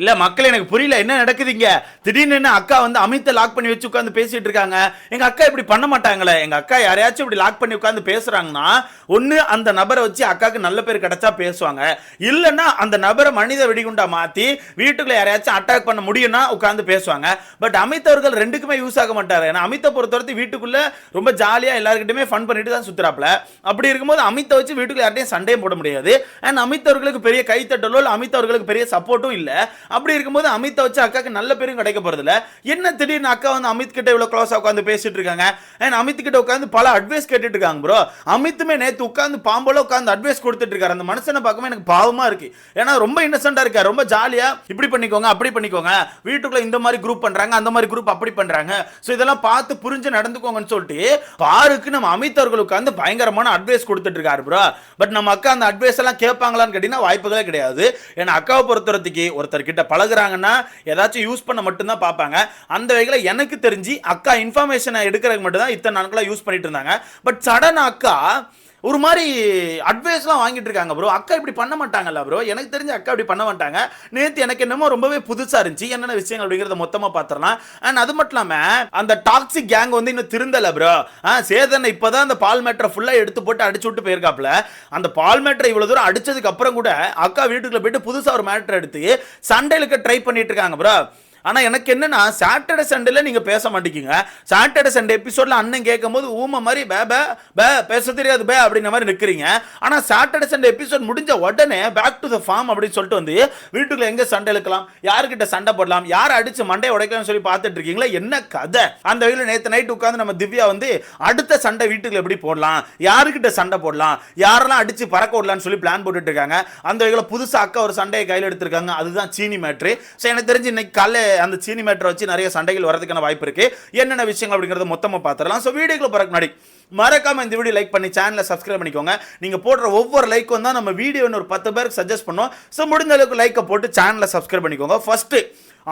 இல்ல மக்கள் எனக்கு புரியல என்ன நடக்குதுங்க. திடீர்னு அக்கா வந்து அமித்தை லாக் பண்ணி வச்சு உட்காந்து பேசிட்டு இருக்காங்க. எங்க அக்கா இப்படி பண்ண மாட்டாங்களே. எங்க அக்கா யாரையாச்சும் இப்படி லாக் பண்ணி உட்காந்து பேசுறாங்கன்னா ஒண்ணு அந்த நபரை வச்சு அக்காக்கு நல்ல பேர் கிடைச்சா பேசுவாங்க, இல்லைன்னா அந்த நபரை மனித வெடிகுண்டா மாத்தி வீட்டுக்குள்ள யாரையாச்சும் அட்டாக் பண்ண முடியும்னா உட்காந்து பேசுவாங்க. பட் அமித் அவர்கள் ரெண்டுக்குமே யூஸ் ஆக மாட்டாரு. ஏன்னா அமித்தை பொறுத்தவரை வீட்டுக்குள்ள ரொம்ப ஜாலியா எல்லாருக்கிட்டுமே ஃபன் பண்ணிட்டு தான் சுத்துறாப்ல. அப்படி இருக்கும்போது அமித்தை வச்சு வீட்டுக்குள்ள யார்ட்டையும் சண்டையும் போட முடியாது. அண்ட் அமித் அவர்களுக்கு பெரிய கைத்தட்டலோ அமித் அவர்களுக்கு பெரிய சப்போர்ட்டும் இல்ல. அப்படி இருக்கும்போது அமித்தை வச்சு அக்காக்கு நல்ல பேரும் கிடைக்க போறது இல்ல. என்ன திடீர்னு அக்கா வந்து அமித் கிட்ட இவ்வளவு க்ளோஸா உட்கார்ந்து பேசிட்டு இருக்காங்க. அண்ட் அமித் கிட்ட உட்கார்ந்து பல அட்வைஸ் கேட்டுட்டு இருக்காங்க ப்ரோ. அமித்துமே நேத்து உட்கார்ந்து பாம்போல உட்கார்ந்து அட்வைஸ் கொடுத்துட்டு இருக்காரு. அந்த மனுஷனை பார்க்கும்போது எனக்கு பாவமா இருக்கு. ஏன்னா ரொம்ப இன்னசென்ட்டா இருக்காரு, ரொம்ப ஜாலியா இப்படி பண்ணிக்கோங்க அப்படி பண்ணிக்கோங்க, வீட்டுக்குள்ள இந்த மாதிரி குரூப் பண்றாங்க அந்த மாதிரி குரூப் அப்படி பண்றாங்க, சோ இதெல்லாம் பார்த்து புரிஞ்சு நடந்துக்கோங்கன்னு சொல்லிட்டு பாருக்கு நம்ம அமித் அவர்கள் உட்கார்ந்து பயங்கரமான அட்வைஸ் கொடுத்துட்டு இருக்காரு ப்ரோ. பட் நம்ம அக்கா அந்த அட்வைஸ் எல்லாம் கேட்பாங்களான்னு கேட்டீங்கன்னா வாய்ப்புகளே கிடையாது. ஏன்னா அக்காவை பொறுத்தவரைக்கு ஒருத்தர் கிட்ட பழகுறாங்கன்னா ஏதாச்சும் யூஸ் பண்ண மட்டும் தான் பார்ப்பாங்க. அந்த வகையில் எனக்கு தெரிஞ்சு அக்கா இன்ஃபர்மேஷனை எடுக்கிறதுக்கு மட்டும் தான் இத்தனை நாட்களா யூஸ் பண்ணிட்டு இருந்தாங்க. பட் சடன் அக்கா ஒரு மாதிரி அட்வைஸ்லாம் வாங்கிட்டு இருக்காங்க ப்ரோ. அக்கா இப்படி பண்ண மாட்டாங்கல்ல ப்ரோ. எனக்கு தெரிஞ்ச அக்கா இப்படி பண்ண மாட்டாங்க. நேற்று எனக்கு என்னமோ ரொம்பவே புதுசாக இருந்துச்சு. என்னென்ன விஷயங்கள் அப்படிங்கிறத மொத்தமாக பார்த்துடலாம். அண்ட் அது மட்டும் இல்லாமல் அந்த டாக்ஸிக் கேங் வந்து இன்னும் திருந்தலை ப்ரோ. சேதனை இப்போ தான் அந்த பால் மேட்டரை ஃபுல்லாக எடுத்து போட்டு அடிச்சு விட்டு போயிருக்காப்புல. அந்த பால் மேட்டரை இவ்வளோ தூரம் அடிச்சதுக்கு அப்புறம் கூட அக்கா வீட்டுக்குள்ள போயிட்டு புதுசாக ஒரு மேட்டரை எடுத்து சண்டையிலுக்கு ட்ரை பண்ணிட்டு இருக்காங்க ப்ரோ. ஆனால் எனக்கு என்னன்னா சாட்டர்டே சண்டேல நீங்கள் பேச மாட்டேங்கிங்க. சாட்டர்டே சண்டே எபிசோட்ல அண்ணன் கேட்கும் போது ஊமை மாதிரி பே பே பே பேச தெரியாது பே அப்படின்ற மாதிரி நிற்கிறீங்க. ஆனால் சாட்டர்டே சண்டே எபிசோட் முடிஞ்ச உடனே பேக் டு த ஃபார்ம் அப்படின்னு சொல்லிட்டு வந்து வீட்டுக்குள்ள எங்கே சண்டை இழுக்கலாம், யாருக்கிட்ட சண்டை போடலாம், யாரை அடிச்சு மண்டையை உடைக்கலாம்னு சொல்லி பார்த்துட்டு இருக்கீங்களா, என்ன கதை. அந்த வகையில் நேற்று நைட் உட்காந்து நம்ம திவ்யா வந்து அடுத்த சண்டை வீட்டுக்குள்ள எப்படி போடலாம், யாருக்கிட்ட சண்டை போடலாம், யாரெல்லாம் அடிச்சு பறக்க விடலாம்னு சொல்லி பிளான் போட்டுட்டு இருக்காங்க. அந்த வகையில் புதுசாக அக்கா ஒரு சண்டையை கையில் எடுத்திருக்காங்க. அதுதான் சீனி மேட்ரு. ஸோ எனக்கு தெரிஞ்சு இன்னைக்கு காலையில் அந்த சீனி மேட்டரை வச்சு நிறைய சண்டைகள் வரதுக்கான வாய்ப்பு இருக்கு. என்னென்ன விஷயங்கள் அப்படிங்கறத மொத்தமா பார்த்துடலாம். சோ வீடியோக்குள்ள போறதுக்கு முன்னாடி மறக்காம இந்த வீடியோ லைக் பண்ணி சேனலை சப்ஸ்கிரைப் பண்ணிக்கோங்க. நீங்க போடுற ஒவ்வொரு லைக்கும் தான் நம்ம வீடியோ ஒரு 10 பேருக்கு சஜஸ்ட் பண்ணுவோம். சோ முடிஞ்ச அளவுக்கு லைக்கை போட்டு சேனலை சப்ஸ்கிரைப் பண்ணிக்கோங்க. ஃபர்ஸ்ட்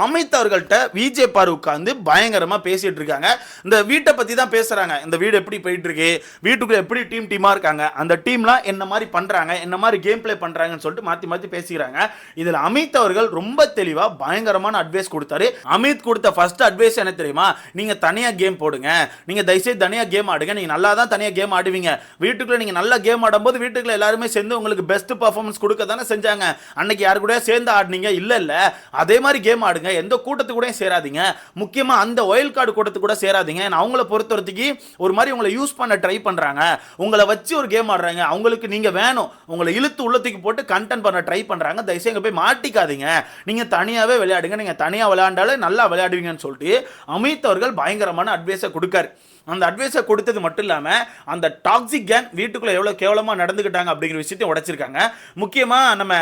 அமித் அவர்கள்ட்ட விஜய் பாரு உட்காந்து பயங்கரமா பேசிட்டு இருக்காங்க. இந்த வீட்டை பத்தி தான் பேசுறாங்க. இந்த வீடு எப்படி போயிட்டு இருக்கு, வீட்டுக்குள்ள எப்படி டீமா இருக்காங்க, அந்த டீம்லாம் என்ன மாதிரி பண்றாங்க, என்ன மாதிரி கேம் பிளே பண்றாங்கன்னு சொல்லிட்டு மாத்தி மாத்தி பேசிக்கிறாங்க. இதுல அமித் அவர்கள் ரொம்ப தெளிவா பயங்கரமான அட்வைஸ் கொடுத்தாரு. அமித் கொடுத்த ஃபர்ஸ்ட் அட்வைஸ் என்ன தெரியுமா, நீங்க தனியா கேம் போடுங்க, நீங்க தயவுசெய்து தனியா கேம் ஆடுங்க, நீங்க நல்லா தான் தனியா கேம் ஆடுவீங்க, வீட்டுக்குள்ள நீங்க நல்லா கேம் ஆடும்போது வீட்டுக்குள்ள எல்லாருமே சேர்ந்து உங்களுக்கு பெஸ்ட் பர்ஃபார்மன்ஸ் கொடுக்க தானே செஞ்சாங்க. அன்னைக்கு யாரு கூட சேர்ந்து ஆடுனீங்க, இல்ல அதே மாதிரி கேம் ஆடுங்க, எந்த கூட்டத்து கூட சேராதீங்க, முக்கியமா அந்த ஒயில் கார்டு கூட்டத்து கூட சேராதீங்க. அவங்கள பொறுத்தவரைக்கு ஒரு மாதிரி உங்களை யூஸ் பண்ண ட்ரை பண்றாங்க, உங்களை வச்சு ஒரு கேம் ஆடுறாங்க, அவங்களுக்கு நீங்க வேணும், உங்களை இழுத்து உள்ளத்துக்கு போட்டு கண்டென்ட் பண்ண ட்ரை பண்றாங்க, தயவுசெய்து போய் மாட்டிக்காதீங்க, நீங்க தனியாவே விளையாடுங்க, நீங்க தனியா விளையாண்டாலே நல்லா விளையாடுவீங்கன்னு சொல்லிட்டு அமித் அவர்கள் பயங்கரமான அட்வைஸை கொடுக்காரு. அந்த அட்வைஸை கொடுத்தது மட்டும் இல்லாமல் அந்த டாக்ஸிக் கேங் வீட்டுக்குள்ளே எவ்வளோ கேவலமாக நடந்துக்கிட்டாங்க அப்படிங்கிற விஷயத்தையும் உடைச்சிருக்காங்க. முக்கியமாக நம்ம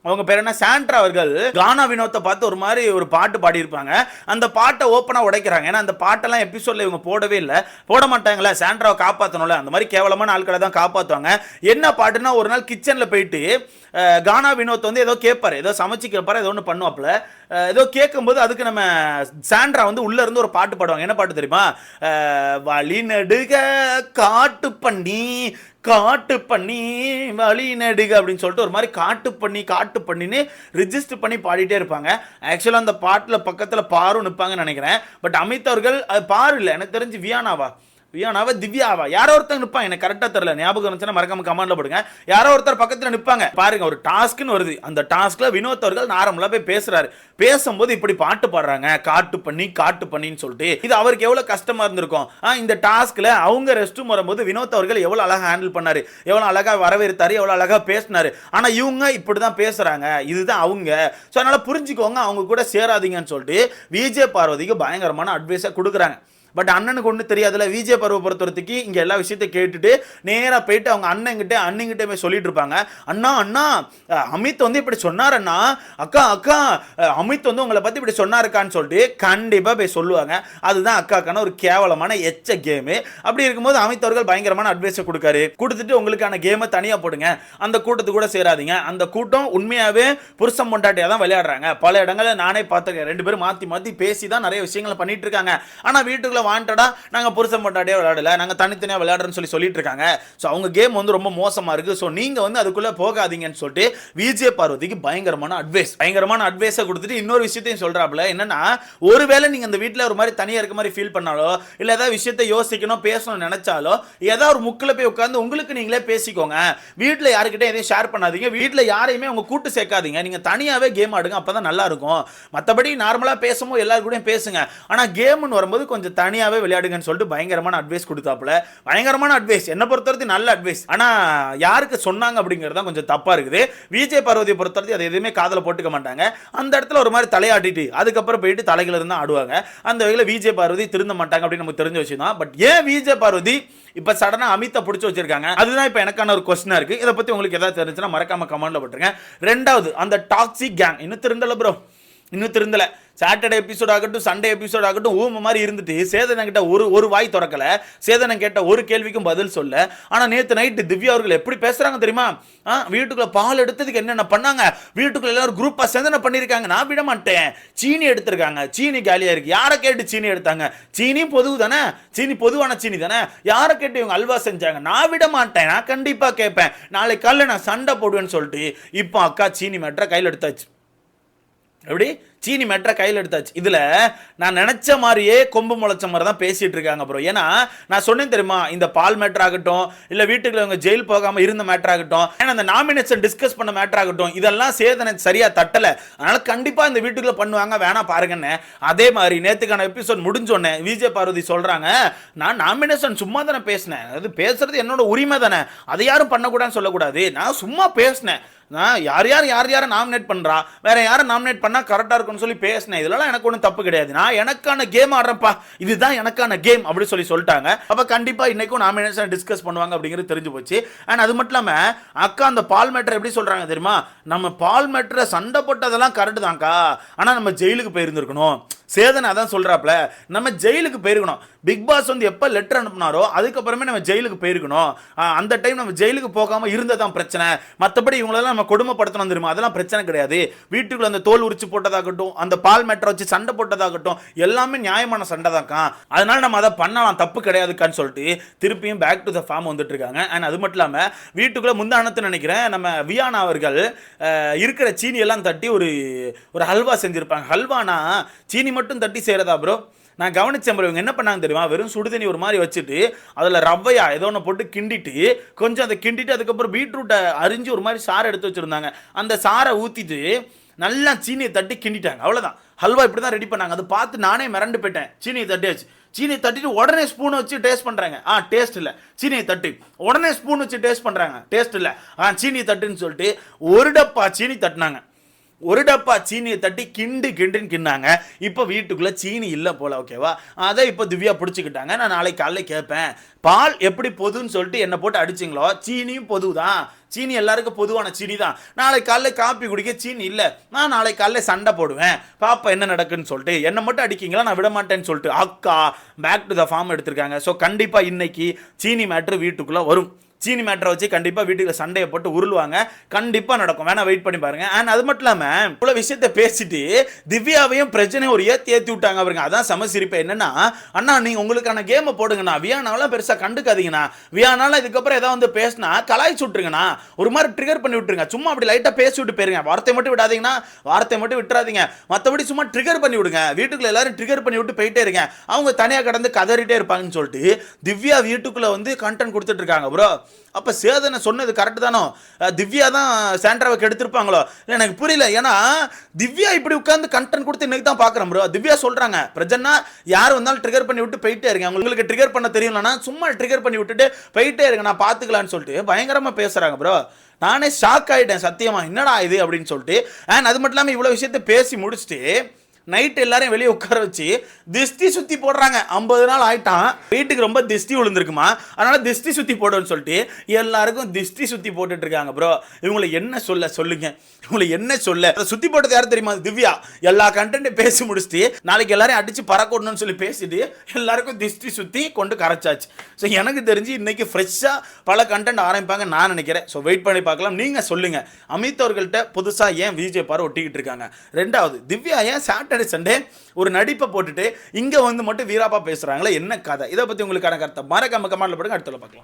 அவங்க பேர் என்ன சாண்ட்ரா அவர்கள் கானா வினோத்தை பார்த்து ஒரு மாதிரி ஒரு பாட்டு பாடியிருப்பாங்க. அந்த பாட்டை ஓப்பனாக உடைக்கிறாங்க. ஏன்னா அந்த பாட்டெல்லாம் எபிசோடில் இவங்க போடவே இல்லை, போட மாட்டாங்களே, சாண்ட்ராவை காப்பாற்றணும்ல, அந்த மாதிரி கேவலமான ஆட்களை தான் காப்பாற்றுவாங்க. என்ன பாட்டுன்னா ஒரு நாள் கிச்சனில் போயிட்டு கானா வினோத் வந்து ஏதோ கேட்பாரு, ஏதோ சமைச்சு கேட்பாரு, ஏதோ ஒன்று பண்ணுவாப்புல, ஏதோ கேட்கும்போது அதுக்கு நம்ம சாண்ட்ரா வந்து உள்ள இருந்து ஒரு பாட்டு பாடுவாங்க. என்ன பாட்டு தெரியுமா, வழி நடுக காட்டு பண்ணி வழி நடுக அப்படின்னு சொல்லிட்டு ஒரு மாதிரி காட்டு பண்ணின்னு ரிஜிஸ்டர் பண்ணி பாடிட்டே இருப்பாங்க. ஆக்சுவலாக அந்த பாட்டில் பக்கத்தில் பாரு நிற்பாங்கன்னு நினைக்கிறேன். பட் அமித் அவர்கள் அது பாரு இல்லை, எனக்கு தெரிஞ்சு வியானாவா திவ்யாவா யாரோ ஒருத்தர் நிற்பாங்க, எனக்கு கரெக்டாக தெரியல, ஞாபகம் இருந்துச்சுன்னா மறக்காம கமெண்ட்ல போடுங்க. யாரோ ஒருத்தர் பக்கத்தில் நிற்பாங்க பாருங்க. ஒரு டாஸ்க்னு வருது, அந்த டாஸ்க்ல வினோத் அவர்கள் நார்மலா போய் பேசுறாரு. பேசும்போது இப்படி பாட்டு பாடுறாங்க, காட்டு பண்ணின்னு சொல்லிட்டு. இது அவருக்கு எவ்வளவு கஷ்டமா இருந்திருக்கும். இந்த டாஸ்க்ல அவங்க ரெஸ்ட் ரூம் வரும்போது வினோத் அவர்கள் எவ்வளவு அழகா ஹேண்டில் பண்ணாரு, எவ்வளவு அழகா வரவேற்றாரு, எவ்வளவு அழகா பேசினாரு. ஆனா இவங்க இப்படிதான் பேசுறாங்க, இதுதான் அவங்க. ஸோ அதனால புரிஞ்சுக்கோங்க, அவங்க கூட சேராதீங்கன்னு சொல்லிட்டு விஜய் பார்வதிக்கு பயங்கரமான அட்வைஸை கொடுக்குறாங்க. பட் அண்ணனுக்கு ஒன்றும் தெரியாதுல, விஜய் பருவ பொறுத்தவரைக்கு இங்கே எல்லா விஷயத்தையும் கேட்டுட்டு நேராக போயிட்டு அவங்க அண்ணங்கிட்ட போய் சொல்லிட்டு இருப்பாங்க. அண்ணா அமித் வந்து இப்படி சொன்னார் அண்ணா, அக்கா அமித் வந்து உங்களை பற்றி இப்படி சொன்னாருக்கான்னு சொல்லிட்டு கண்டிப்பாக போய் சொல்லுவாங்க. அதுதான் அக்காக்கான ஒரு கேவலமான எச்ச கேமு. அப்படி இருக்கும்போது அமித் அவர்கள் பயங்கரமான அட்வைஸை கொடுத்துட்டு உங்களுக்கான கேமை தனியாக போடுங்க, அந்த கூட்டத்து கூட சேராதீங்க. அந்த கூட்டம் உண்மையாகவே புருஷம் பொண்டாட்டியாக தான் விளையாடுறாங்க. பல இடங்களில் நானே பார்த்துருக்கேன், 2 பேரும் மாற்றி பேசி தான் நிறைய விஷயங்களை பண்ணிட்டு இருக்காங்க. ஆனால் வீட்டுக்குள்ள வாண்டடா நாங்க புருஷன் பொண்டாட்டியா விளையாடல, நாங்க தனித்தனியா விளையாடுறோம்னு சொல்லிட்டு இருக்காங்க. ஸோ அவங்க கேம் வந்து ரொம்ப மோசமா இருக்கு. ஸோ நீங்க வந்து அதுக்குள்ள போகாதீங்கன்னு சொல்லிட்டு விஜய் பார்வதிக்கு பயங்கரமான அட்வைஸை கொடுத்துட்டு இன்னொரு விஷயத்தையும் சொல்றாப்ல. என்னன்னா, ஒருவேளை நீங்க அந்த வீட்டில் ஒரு மாதிரி தனியா இருக்க மாதிரி ஃபீல் பண்ணாலோ, இல்ல ஏதாவது விஷயத்தை யோசிக்கணும் பேசணும்னு நினைச்சாலோ, ஏதாவது ஒரு முக்கில் போய் உட்காந்து உங்களுக்கு நீங்களே பேசிக்கோங்க. வீட்டில் யாருக்கிட்ட எதையும் ஷேர் பண்ணாதீங்க, வீட்டில் யாரையுமே உங்க கூட்டு சேர்க்காதீங்க, நீங்க தனியாவே கேம் ஆடுங்க, அப்பதான் நல்லா இருக்கும். மற்றபடி நார்மலா பேசும்போது எல்லாரும் கூட பேசுங்க, ஆனா கேம்னு வரும்போது கொஞ்சம் தனியாவே விளையாடுங்கன்னு சொல்லிட்டு பயங்கரமான அட்வைஸ் கொடுத்தாப்புல. பயங்கரமான அட்வைஸ், என்ன பொறுத்தவரைக்கும் நல்ல அட்வைஸ். ஆனா யாருக்கு சொன்னாங்க அப்படிங்கிறது தான் கொஞ்சம் தப்பா இருக்குது. விஜய் பார்வதியை பொறுத்தவரைக்கும் அதை எதுவுமே காதல போட்டுக்க மாட்டாங்க. அந்த இடத்துல ஒரு மாதிரி தலையாட்டிட்டு அதுக்கப்புறம் போயிட்டு தலைகள் இருந்தா ஆடுவாங்க. அந்த வகையில் விஜய் பார்வதி திருந்த மாட்டாங்க அப்படின்னு நமக்கு தெரிஞ்ச விஷயம் தான். பட் ஏன் விஜய் பார்வதி இப்ப சடனா அமித்தை பிடிச்சு வச்சிருக்காங்க, அதுதான் இப்ப எனக்கான ஒரு கொஸ்டினா இருக்கு. இதை பத்தி உங்களுக்கு ஏதாவது தெரிஞ்சுன்னா மறக்காம கமெண்ட்ல போட்டுருங்க. ரெண்டாவது, அந்த டாக்ஸிக் கேங் இன்னும் திருந்தல ப்ரோ, இன்னும் திருந்தல. சாட்டர்டே எபிசோட் ஆகட்டும், சண்டே எபிசோட் ஆகட்டும், ஊம மாதிரி இருந்துட்டு சேதனை கிட்ட ஒரு வாய் திறக்கல, சேதனை கேட்ட ஒரு கேள்விக்கும் பதில் சொல்ல. ஆனா நேத்து நைட்டு திவ்யா அவர்கள் எப்படி பேசுறாங்க தெரியுமா? வீட்டுக்குள்ள பால் எடுத்ததுக்கு என்னென்ன பண்ணாங்க, வீட்டுக்குள்ள எல்லாரும் குரூப்பா சேதனை பண்ணிருக்காங்க, நான் விட மாட்டேன். சீனி எடுத்திருக்காங்க, சீனி காலியா இருக்கு, யாரை கேட்டு சீனி எடுத்தாங்க? சீனி பொது தானே, சீனி பொதுவான சீனி தானே, யாரை கேட்டு இவங்க அல்வா செஞ்சாங்க? நான் விட மாட்டேன், நான் கண்டிப்பா கேட்பேன், நாளை காலைல நான் சண்டை போடுவேன்னு சொல்லிட்டு இப்போ அக்கா சீனி மேட்டரை கையில் எடுத்தாச்சு. எப்படி சீனி மேட்டரை கையில் எடுத்தாச்சு. இதுல நான் நினைச்ச மாதிரியே கொம்பு முளைச்ச மாதிரி தான் பேசிட்டு இருக்காங்க ப்ரோ. ஏன்னா நான் சொன்னேன் தெரியுமா, இந்த பால் மேட்டர் ஆகட்டும், இல்ல வீட்டுக்குள்ள இவங்க ஜெயில் போகாம இருந்த மேட்டர் ஆகட்டும், ஏன்னா அந்த நாமினேஷன் டிஸ்கஸ் பண்ண மேட்டர் ஆகட்டும், இதெல்லாம் சேதனை சரியா தட்டல. அதனால கண்டிப்பா இந்த வீட்டுக்குள்ள பண்ணுவாங்க, வேணா பாருங்கன்னு. அதே மாதிரி நேத்துக்கான எபிசோட் முடிஞ்சோடனே விஜய் பார்வதி சொல்றாங்க, நான் நாமினேஷன் சும்மா தானே பேசினேன், அது பேசுறது என்னோட உரிமை தானே, அதை யாரும் பண்ணக்கூடாதுன்னு சொல்லக்கூடாது, நான் சும்மா பேசினேன், யார் யாரை நாமினேட் பண்றா, வேற யாரை நாமினேட் பண்ணா கரெக்டா இருக்கும்னு சொல்லி பேசினேன், இதெல்லாம் எனக்கு ஒன்றும் தப்பு கிடையாது, நான் எனக்கான கேம் ஆடுறப்பா, இதுதான் எனக்கான கேம் அப்படி சொல்லிட்டாங்க. அப்ப கண்டிப்பா இன்னைக்கும் நாமினேஷன் டிஸ்கஸ் பண்ணுவாங்க அப்படிங்கிறது தெரிஞ்சு போச்சு. அண்ட் அது மட்டும் இல்லாம அக்கா அந்த பால் மேட்டர் எப்படி சொல்றாங்க தெரியுமா, நம்ம பால் மேட்டரை சண்டை போட்டதெல்லாம் கரெக்ட் தான்க்கா, ஆனா நம்ம ஜெயிலுக்கு போயிருந்திருக்கணும். சேதனை அதான் சொல்றாப்ல, நம்ம ஜெயிலுக்கு போயிருக்கணும். பிக் பாஸ் வந்து எப்ப லெட்டர் அனுப்புனாரோ அதுக்கப்புறமே நம்ம ஜெயிலுக்கு போயிருக்கணும். அந்த டைம் நம்ம ஜெயிலுக்கு போகாம இருந்ததான் பிரச்சனை, மற்றபடி இவங்களெல்லாம் நம்ம கொடுமைப்படுத்தணும் தெரியுமா, அதெல்லாம் பிரச்சனை கிடையாது. வீட்டுக்குள்ள அந்த தோல் உரிச்சு போட்டதாகட்டும், அந்த பால் மேட்டரை வச்சு சண்டை போட்டதாகட்டும், எல்லாமே நியாயமான சண்டை தான்க்கா, அதனால நம்ம அதை பண்ணலாம், தப்பு கிடையாதுக்கான்னு சொல்லிட்டு திருப்பியும் பேக் டு த ஃபார்ம் வந்துட்டு இருக்காங்க. அண்ட் அது மட்டும் இல்லாம வீட்டுக்குள்ள முந்தானத்து நினைக்கிறேன் நம்ம வியானா அவர்கள் இருக்கிற சீனி எல்லாம் தட்டி ஒரு ஹல்வா செஞ்சிருப்பாங்க. ஹல்வானா சீனி மட்டும் தட்டி செய்யறதா ப்ரோ? நான் கவனிச்சேன் ப்ரோ, இவங்க என்ன பண்ணாங்க தெரியுமா, வெறும் சுடுதண்ணி ஒரு மாதிரி வச்சுட்டு அதில் ரவ்வையா ஏதோ ஒன்று போட்டு கிண்டிட்டு, கொஞ்சம் அதை கிண்டிட்டு அதுக்கப்புறம் பீட்ரூட்டை அரிஞ்சு ஒரு மாதிரி சாறை எடுத்து வச்சுருந்தாங்க, அந்த சாறை ஊற்றிட்டு நல்லா சீனியை தட்டி கிண்டிட்டாங்க, அவ்வளோதான். ஹல்வா இப்படி தான் ரெடி பண்ணாங்க. அதை பார்த்து நானே மிரண்டு போயிட்டேன். சீனியை தட்டியாச்சு, சீனியை தட்டிட்டு உடனே ஸ்பூனை வச்சு டேஸ்ட் பண்ணுறாங்க, டேஸ்ட் இல்லை, சீனியை தட்டி உடனே ஸ்பூன் வச்சு டேஸ்ட் பண்ணுறாங்க, டேஸ்ட் இல்லை, சீனியை தட்டுன்னு சொல்லிட்டு ஒரு டப்பா சீனி தட்டினாங்க, ஒரு டப்பா சீனியை தட்டி கிண்டுன்னு கிண்டாங்க. இப்போ வீட்டுக்குள்ள சீனி இல்லை போல, ஓகேவா? அதை இப்போ திவ்யா பிடிச்சிக்கிட்டாங்க. நான் நாளைக்கு காலையில் கேட்பேன், பால் எப்படி பொதுன்னு சொல்லிட்டு என்ன போட்டு அடிச்சிங்களோ, சீனியும் பொது தான், சீனி எல்லாருக்கும் பொதுவான சீனி தான். நாளைக்கு காலைல காப்பி குடிக்க சீனி இல்லை, நான் நாளைக்கு காலைல சண்டை போடுவேன், பாப்பா என்ன நடக்குன்னு சொல்லிட்டு, என்ன மட்டும் அடிக்கிங்களா, நான் விட மாட்டேன்னு சொல்லிட்டு அக்கா பேக் டு த ஃபார்ம் எடுத்திருக்காங்க. ஸோ கண்டிப்பாக இன்னைக்கு சீனி மேட்ரு வீட்டுக்குள்ளே வரும். சீனி மேட்டரை வச்சு கண்டிப்பாக வீட்டுக்கு சண்டையை போட்டு உருளுவாங்க, கண்டிப்பாக நடக்கும், வேணா வெயிட் பண்ணி பாருங்க. அண்ட் அது மட்டும் இல்லாமல் இவ்வளோ விஷயத்தை பேசிட்டு திவ்யாவையும் பிரச்சனையும் ஒரு ஏற்றி விட்டாங்க பாருங்க. அதான் சமசிரிப்பை என்னன்னா, அண்ணா நீங்கள் உங்களுக்கான கேமை போடுங்கண்ணா, வியானாவெல்லாம் பெருசாக கண்டுக்காதீங்கண்ணா, வியானால இதுக்கப்புறம் ஏதாவது வந்து பேசினா கலாய்ச்சி விட்டுருங்கண்ணா, ஒரு மாதிரி ட்ரிகர் பண்ணி விட்டுருங்க, சும்மா அப்படி லைட்டாக பேசி விட்டு போயிருங்க, வார்த்தை மட்டும் விடாதீங்கன்னா, வார்த்தை மட்டும் விட்டுறாதீங்க, மற்றபடி சும்மா ட்ரிகர் பண்ணி விடுங்க, வீட்டுக்குள்ள எல்லாரும் ட்ரிகர் பண்ணி விட்டு போயிட்டே இருங்க, அவங்க தனியாக கடந்து கதறிட்டே இருப்பாங்கன்னு சொல்லிட்டு திவ்யா வீட்டுக்குள்ள வந்து கண்டென்ட் கொடுத்துட்டு இருக்காங்க ப்ரோ. அப்போ சேதனை சொன்னது கரெக்டு தானோ, திவ்யா தான் சாண்ட்ராவை கெடுத்திருப்பாங்களோ, இல்லை எனக்கு புரியல. ஏன்னா திவ்யா இப்படி உட்காந்து கண்டென்ட் கொடுத்து இன்னைக்கு தான் பார்க்குறேன் ப்ரோ. திவ்யா சொல்கிறாங்க, பிரச்சனை யார் வந்தாலும் ட்ரிகர் பண்ணி விட்டு போயிட்டே இருங்க, உங்களுக்கு ட்ரிகர் பண்ண தெரியலன்னா சும்மா ட்ரிகர் பண்ணி விட்டுட்டு போயிட்டே இருங்க, நான் பார்த்துக்கலான்னு சொல்லிட்டு பயங்கரமாக பேசுகிறாங்க ப்ரோ. நானே ஷாக் ஆகிட்டேன் சத்தியமா, என்னடா இது அப்படின்னு சொல்லிட்டு. அண்ட் அது மட்டும் இல்லாமல் இவ்வளோ விஷயத்தை பேசி முடிச்சுட்டு நைட் எல்லாரும் வெளியே உட்கார வச்சு திஷ்டி சுத்தி போடுறாங்க. 50 நாள் ஆயிட்டான், வீட்டுக்கு ரொம்ப திஷ்டி விழுந்திருக்குமா, அதனால திஷ்டி சுத்தி போடுன்னு சொல்லிட்டு எல்லாருக்கும் திஷ்டி சுத்தி போட்டுட்டு இருக்காங்க ப்ரோ. இவங்களை என்ன சொல்லுங்க, இவங்களை என்ன சொல்ல? சுத்தி போட்டது யாரும் தெரியுமா? திவ்யா. எல்லா கண்டென்ட்டும் பேசி முடிச்சுட்டு நாளைக்கு எல்லாரையும் அடிச்சு பறக்கணும்னு சொல்லி பேசிட்டு எல்லாருக்கும் திஷ்டி சுத்தி கொண்டு கரைச்சாச்சு. ஸோ எனக்கு தெரிஞ்சு இன்னைக்கு ஃப்ரெஷ்ஷா பல கண்டென்ட் ஆரம்பிப்பாங்க நான் நினைக்கிறேன். ஸோ வெயிட் பண்ணி பார்க்கலாம். நீங்க சொல்லுங்க, அமித் அவர்கள்ட்ட புதுசா ஏன் விஜய் பாரு ஒட்டிக்கிட்டு இருக்காங்க? ரெண்டாவது, திவ்யா ஏன் சாட்டர்டே சாட்டர்டே சண்டே ஒரு நடிப்பை போட்டுட்டு இங்க வந்து மட்டும் வீராப்பா பேசுறாங்களே, என்ன கதை? இதை பத்தி உங்களுக்கான கருத்தை மறக்காம கமெண்ட்ல போடுங்க. அடுத்த பார்க்கலாம்.